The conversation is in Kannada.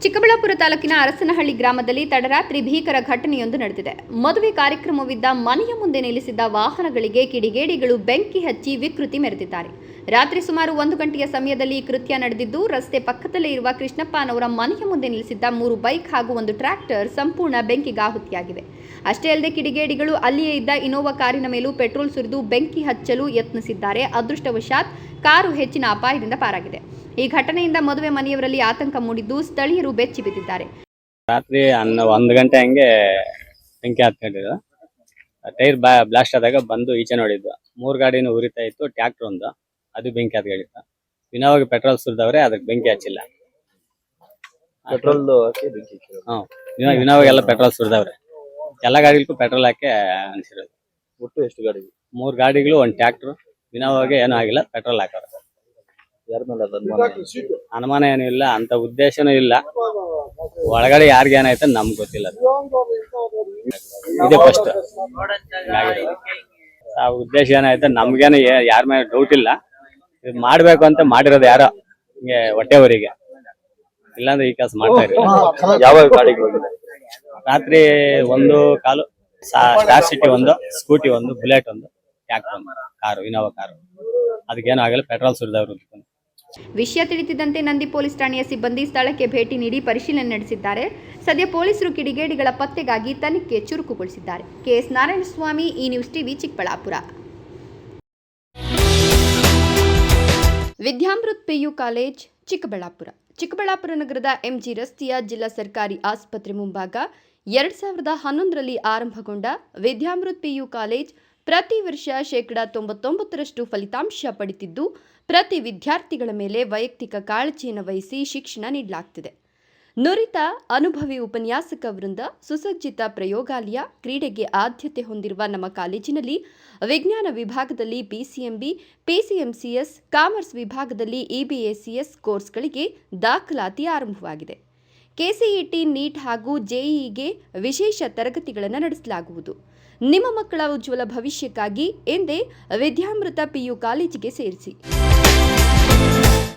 ಚಿಕ್ಕಬಳ್ಳಾಪುರ ತಾಲೂಕಿನ ಅರಸನಹಳ್ಳಿ ಗ್ರಾಮದಲ್ಲಿ ತಡರಾತ್ರಿ ಭೀಕರ ಘಟನೆಯೊಂದು ನಡೆದಿದೆ. ಮದುವೆ ಕಾರ್ಯಕ್ರಮವಿದ್ದ ಮನೆಯ ಮುಂದೆ ನಿಲ್ಲಿಸಿದ್ದ ವಾಹನಗಳಿಗೆ ಕಿಡಿಗೇಡಿಗಳು ಬೆಂಕಿ ಹಚ್ಚಿ ವಿಕೃತಿ ಮೆರೆದಿದ್ದಾರೆ. ರಾತ್ರಿ ಸುಮಾರು 1 ಗಂಟೆಯ ಸಮಯದಲ್ಲಿ ಕೃತ್ಯ ನಡೆದಿದ್ದು, ರಸ್ತೆ ಪಕ್ಕದಲ್ಲೇ ಇರುವ ಕೃಷ್ಣಪ್ಪನವರ ಮನೆಯ ಮುಂದೆ ನಿಲ್ಲಿಸಿದ್ದ 3 ಬೈಕ್ ಹಾಗೂ 1 ಟ್ರ್ಯಾಕ್ಟರ್ ಸಂಪೂರ್ಣ ಬೆಂಕಿಗಾಹುತಿಯಾಗಿವೆ. ಅಷ್ಟೇ ಅಲ್ಲದೆ ಕಿಡಿಗೇಡಿಗಳು ಅಲ್ಲಿಯೇ ಇದ್ದ ಇನೋವಾ ಕಾರಿನ ಮೇಲೂ ಪೆಟ್ರೋಲ್ ಸುರಿದು ಬೆಂಕಿ ಹಚ್ಚಲು ಯತ್ನಿಸಿದ್ದಾರೆ. ಅದೃಷ್ಟವಶಾತ್ ಕಾರು ಹೆಚ್ಚಿನ ಅಪಾಯದಿಂದ ಪಾರಾಗಿದೆ. ಈ ಘಟನೆಯಿಂದ ಮದುವೆ ಮನೆಯವರಲ್ಲಿ ಆತಂಕ ಮೂಡಿದ್ದು, ಸ್ಥಳೀಯರು ಬೆಚ್ಚಿ ಬಿದ್ದಿದ್ದಾರೆ. ರಾತ್ರಿ 1 ಗಂಟೆ ಹಂಗೆ ಬೆಂಕಿ ಹತ್ಕೊಂಡಿದ್ದು, ಟೈರ್ ಬ್ಲಾಸ್ಟ್ ಆದಾಗ ಬಂದು ಈಚೆ ನೋಡಿದ್ದು 3 ಗಾಡಿನೂ ಉರಿತಾ ಇತ್ತು. ಟ್ರ್ಯಾಕ್ಟರ್ ಒಂದು ಅದು ಬೆಂಕಿ ಹತ್ಕೊಂಡಿತ್ತು. ಇನೋವಾಗಿ ಪೆಟ್ರೋಲ್ ಸುರಿದವ್ರೆ, ಅದಕ್ಕೆ ಬೆಂಕಿ ಹಚ್ಚಿಲ್ಲ. ಪೆಟ್ರೋಲ್ ಇನೋವಾಗೆಲ್ಲ ಪೆಟ್ರೋಲ್ ಸುರಿದವ್ರೆ. ಎಲ್ಲ ಗಾಡಿಗಳಿಗೂ ಪೆಟ್ರೋಲ್ ಹಾಕಿ ಅನ್ಸಿರೋದು. ಒಟ್ಟು ಎಷ್ಟು ಗಾಡಿ? 3 ಗಾಡಿಗಳು, 1 ಟ್ರ್ಯಾಕ್ಟರ್. ಇನೋವಾಗೆ ಏನೂ ಆಗಿಲ್ಲ, ಪೆಟ್ರೋಲ್ ಹಾಕವ್ರೆ. ಯಾರ ಮೇಲೆ ಅನುಮಾನ ಏನೂ ಇಲ್ಲ, ಅಂತ ಉದ್ದೇಶನೂ ಇಲ್ಲ. ಒಳಗಡೆ ಯಾರಿಗೆ ಏನಾಯ್ತು ನಮ್ಗೆ ಗೊತ್ತಿಲ್ಲ. ಇದೆ ಫಸ್ಟ್ ಆ ಉದ್ದೇಶ ಏನಾಯ್ತು ನಮ್ಗೇನು ಯಾರ ಮೇಲೆ ಡೌಟ್ ಇಲ್ಲ. ಇದು ಮಾಡ್ಬೇಕು ಅಂತ ಮಾಡಿರೋದು ಯಾರೋ ಹಿಂಗೆ ಹೊಟ್ಟೆವರಿಗೆ, ಇಲ್ಲಾಂದ್ರೆ ಈ ಕೆಲಸ ಮಾಡ್ತಾ ಇರಲಿಲ್ಲ. ಯಾವ ಗಾಡಿಗಳು? ರಾತ್ರಿ 1 star city 1, scooty 1, bullet 1, tractor 1, car, Innova car. ಅದಕ್ಕೇನು ಆಗಿಲ್ಲ, ಪೆಟ್ರೋಲ್ ಸುರಿದವ್ರು. ವಿಷಯ ತಿಳಿದಿದ್ದಂತೆ ನಂದಿ ಪೊಲೀಸ್ ಠಾಣೆಯ ಸಿಬ್ಬಂದಿ ಸ್ಥಳಕ್ಕೆ ಭೇಟಿ ನೀಡಿ ಪರಿಶೀಲನೆ ನಡೆಸಿದ್ದಾರೆ. ಸದ್ಯ ಪೊಲೀಸರು ಕಿಡಿಗೇಡಿಗಳ ಪತ್ತೆಗಾಗಿ ತನಿಖೆ ಚುರುಕುಗೊಳಿಸಿದ್ದಾರೆ. ಕೆಎಸ್ ನಾರಾಯಣಸ್ವಾಮಿ, ಈ news TV, Chikkaballapur. Vidyamrut PU college, Chikkaballapur. Chikkaballapur ನಗರದ ಎಂಜಿ ರಸ್ತೆಯ ಜಿಲ್ಲಾ ಸರ್ಕಾರಿ ಆಸ್ಪತ್ರೆ ಮುಂಭಾಗ 2011ರಲ್ಲಿ ಆರಂಭಗೊಂಡ ವಿದ್ಯಾಮೃತ್ ಪಿಯು ಕಾಲೇಜ್ ಪ್ರತಿ ವರ್ಷ 99% ಫಲಿತಾಂಶ ಪಡೆದಿದ್ದು, ಪ್ರತಿ ವಿದ್ಯಾರ್ಥಿಗಳ ಮೇಲೆ ವೈಯಕ್ತಿಕ ಕಾಳಜಿಯನ್ನು ವಹಿಸಿ ಶಿಕ್ಷಣ ನೀಡಲಾಗುತ್ತಿದೆ. ನುರಿತ ಅನುಭವಿ ಉಪನ್ಯಾಸಕ ವೃಂದ, ಸುಸಜ್ಜಿತ ಪ್ರಯೋಗಾಲಯ, ಕ್ರೀಡೆಗೆ ಆದ್ಯತೆ ಹೊಂದಿರುವ ನಮ್ಮ ಕಾಲೇಜಿನಲ್ಲಿ ವಿಜ್ಞಾನ ವಿಭಾಗದಲ್ಲಿ ಪಿಸಿಎಂಬಿ, ಪಿಸಿಎಂಸಿಎಸ್, ಕಾಮರ್ಸ್ ವಿಭಾಗದಲ್ಲಿ ಇಬಿಎಸಿಎಸ್ ಕೋರ್ಸ್ಗಳಿಗೆ ದಾಖಲಾತಿ ಆರಂಭವಾಗಿದೆ. ಕೆಸಿಇಟಿ, ನೀಟ್ ಹಾಗೂ ಜೆಇಇಗೆ ವಿಶೇಷ ತರಗತಿಗಳನ್ನು ನಡೆಸಲಾಗುವುದು. ನಿಮ್ಮ ಮಕ್ಕಳ ಉಜ್ವಲ ಭವಿಷ್ಯಕ್ಕಾಗಿ ಎಂದೇ ವಿದ್ಯಾಮೃತ ಪಿಯು ಕಾಲೇಜಿಗೆ ಸೇರಿಸಿ.